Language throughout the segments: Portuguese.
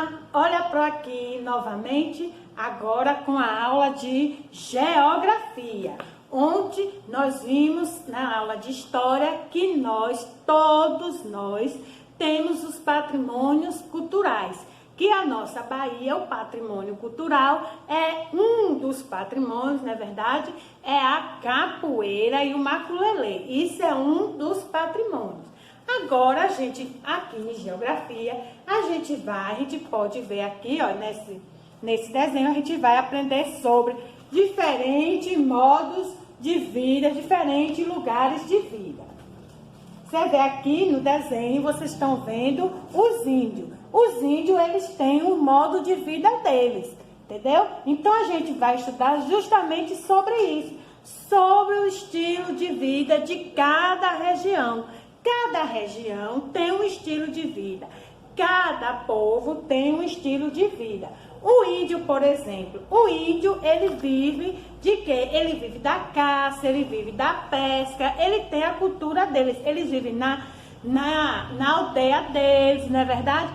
Olá, olha para aqui novamente, agora com a aula de Geografia, onde nós vimos na aula de História que todos nós, temos os patrimônios culturais, que a nossa Bahia, o patrimônio cultural, é um dos patrimônios, na verdade, é a capoeira e o maculelê, isso é um dos patrimônios. Agora, aqui em Geografia, a gente pode ver aqui, ó, nesse desenho, a gente vai aprender sobre diferentes modos de vida, diferentes lugares de vida. Você vê aqui no desenho, vocês estão vendo os índios. Os índios, eles têm um modo de vida deles, entendeu? Então, a gente vai estudar justamente sobre isso, sobre o estilo de vida de cada região. Cada região tem um estilo de vida, cada povo tem um estilo de vida. O índio, por exemplo, ele vive de quê? Ele vive da caça, ele vive da pesca, ele tem a cultura deles, eles vivem na aldeia deles, não é verdade?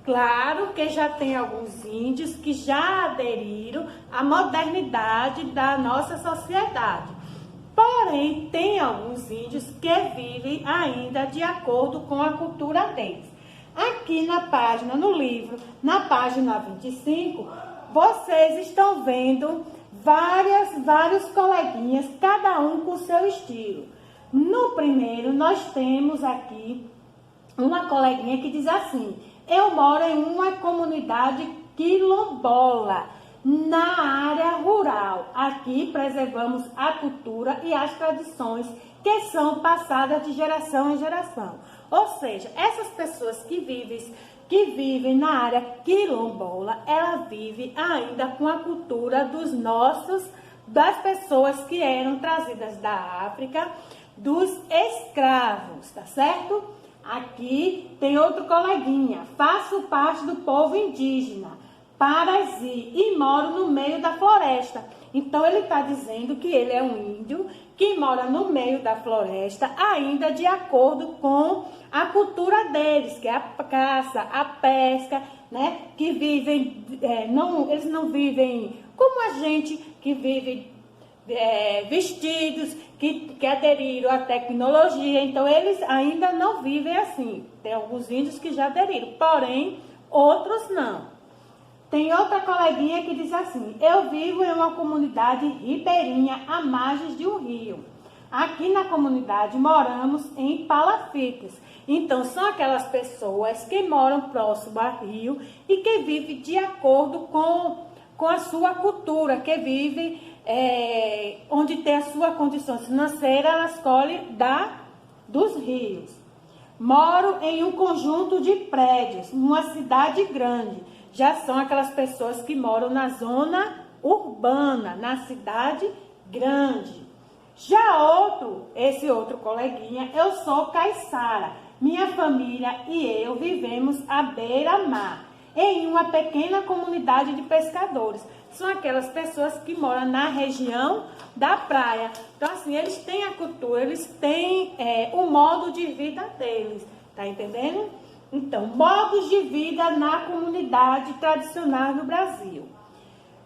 Claro que já tem alguns índios que já aderiram à modernidade da nossa sociedade. Porém, tem alguns índios que vivem ainda de acordo com a cultura deles. Aqui na página, no livro, na página 25, vocês estão vendo vários coleguinhas, cada um com seu estilo. No primeiro, nós temos aqui uma coleguinha que diz assim: eu moro em uma comunidade quilombola, na área rural. Aqui preservamos a cultura e as tradições que são passadas de geração em geração. Ou seja, essas pessoas que vivem na área quilombola, ela vive ainda com a cultura das pessoas que eram trazidas da África, dos escravos, tá certo? Aqui tem outro coleguinha: faço parte do povo indígena Parazi e moro no meio da floresta. Então, ele está dizendo que ele é um índio que mora no meio da floresta, ainda de acordo com a cultura deles, que é a caça, a pesca, né? Que vivem, eles não vivem como a gente, que vive vestidos, que aderiram à tecnologia. Então, eles ainda não vivem assim. Tem alguns índios que já aderiram, porém, outros não. Tem outra coleguinha que diz assim: eu vivo em uma comunidade ribeirinha à margem de um rio. Aqui na comunidade moramos em palafitas. Então, são aquelas pessoas que moram próximo a rio e que vivem de acordo com a sua cultura, que vivem onde tem a sua condição financeira, elas colhem dos rios. Moro em um conjunto de prédios, numa cidade grande. Já são aquelas pessoas que moram na zona urbana, na cidade grande. Esse outro coleguinha, eu sou caiçara. Minha família e eu vivemos à beira-mar, em uma pequena comunidade de pescadores. São aquelas pessoas que moram na região da praia. Então, assim, eles têm a cultura, eles têm o modo de vida deles. Tá entendendo? Então, modos de vida na comunidade tradicional no Brasil.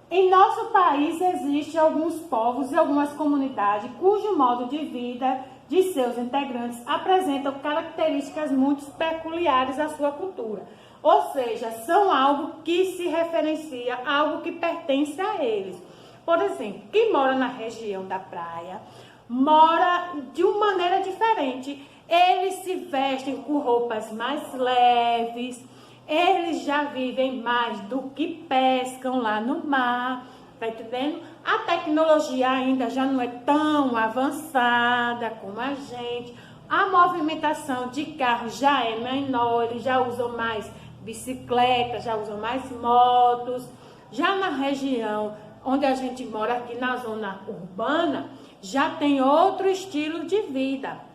Em nosso país existem alguns povos e algumas comunidades cujo modo de vida de seus integrantes apresentam características muito peculiares à sua cultura. Ou seja, são algo que se referencia, algo que pertence a eles. Por exemplo, quem mora na região da praia mora de uma maneira diferente. Eles se vestem com roupas mais leves, eles já vivem mais do que pescam lá no mar, tá entendendo? A tecnologia ainda já não é tão avançada como a gente, a movimentação de carros já é menor, eles já usam mais bicicleta, já usam mais motos. Já na região onde a gente mora, aqui na zona urbana, já tem outro estilo de vida.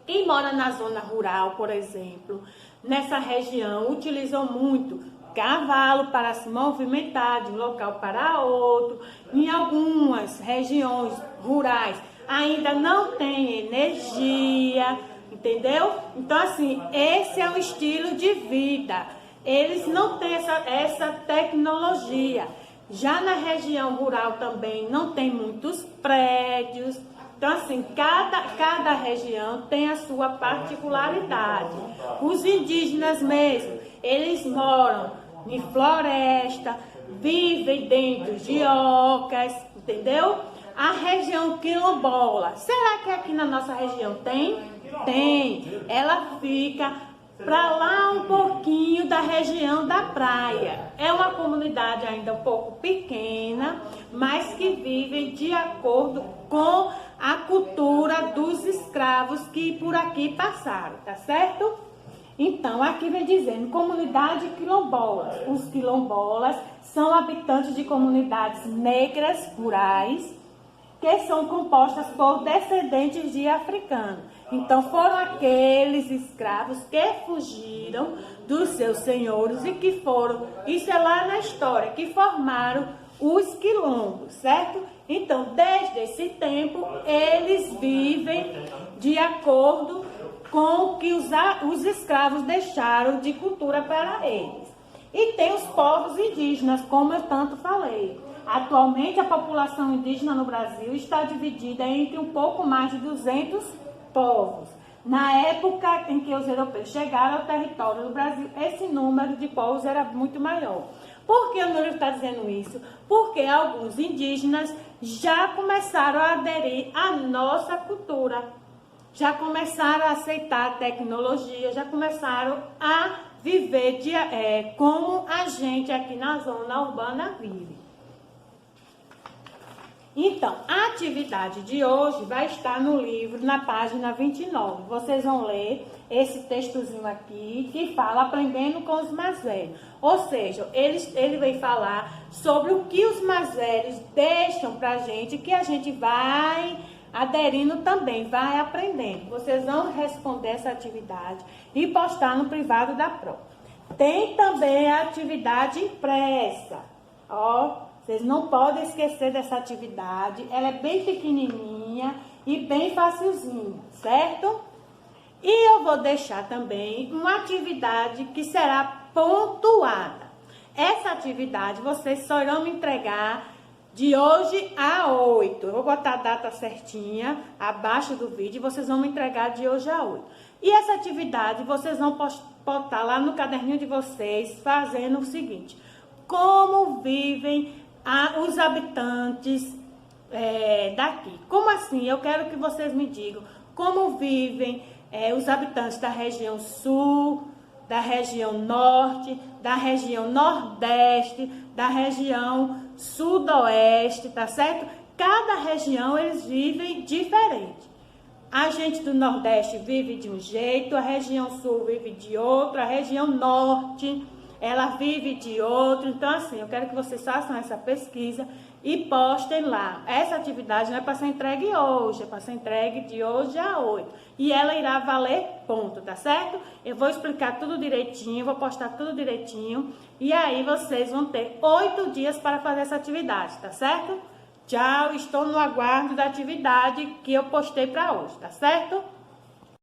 Quem mora na zona rural, por exemplo, nessa região, utilizam muito cavalo para se movimentar de um local para outro. Em algumas regiões rurais ainda não tem energia, entendeu? Então, assim, esse é o estilo de vida eles não têm essa tecnologia. Já na região rural também não tem muitos prédios. Então, assim, cada região tem a sua particularidade. Os indígenas mesmo, eles moram em floresta, vivem dentro de ocas, entendeu? A região quilombola, será que aqui na nossa região tem? Tem. Ela fica para lá um pouquinho da região da praia. É uma comunidade ainda um pouco pequena, mas que vivem de acordo com a cultura dos escravos que por aqui passaram, tá certo? Então, aqui vem dizendo, comunidade quilombolas. Os quilombolas são habitantes de comunidades negras rurais, que são compostas por descendentes de africanos. Então, foram aqueles escravos que fugiram dos seus senhores e que foram, isso é lá na história, que formaram os quilombos, certo? Então, desde esse tempo, eles vivem de acordo com o que os escravos deixaram de cultura para eles. E tem os povos indígenas, como eu tanto falei. Atualmente, a população indígena no Brasil está dividida entre um pouco mais de 200 povos. Na época em que os europeus chegaram ao território do Brasil, esse número de povos era muito maior. Por que o Núrio está dizendo isso? Porque alguns indígenas já começaram a aderir à nossa cultura, já começaram a aceitar a tecnologia, já começaram a viver como a gente aqui na zona urbana vive. Então, a atividade de hoje vai estar no livro, na página 29. Vocês vão ler esse textozinho aqui que fala aprendendo com os mais velhos. Ou seja, ele vai falar sobre o que os mais velhos deixam pra gente, que a gente vai aderindo também, vai aprendendo. Vocês vão responder essa atividade e postar no privado da prova. Tem também a atividade impressa, ó. Vocês não podem esquecer dessa atividade, ela é bem pequenininha e bem facilzinha, certo? E eu vou deixar também uma atividade que será pontuada. Essa atividade vocês só irão me entregar de hoje a 8. Eu vou botar a data certinha abaixo do vídeo e vocês vão me entregar de hoje a 8. E essa atividade vocês vão botar lá no caderninho de vocês fazendo o seguinte: como vivem os habitantes daqui. Como assim? Eu quero que vocês me digam como vivem os habitantes da região sul, da região norte, da região nordeste, da região sudoeste, tá certo? Cada região eles vivem diferente. A gente do nordeste vive de um jeito, a região sul vive de outro, a região norte ela vive de outro. Então, assim, eu quero que vocês façam essa pesquisa e postem lá. Essa atividade não é para ser entregue hoje, é para ser entregue de hoje a 8. E ela irá valer ponto, tá certo? Eu vou explicar tudo direitinho, vou postar tudo direitinho. E aí vocês vão ter 8 dias para fazer essa atividade, tá certo? Tchau, estou no aguardo da atividade que eu postei para hoje, tá certo?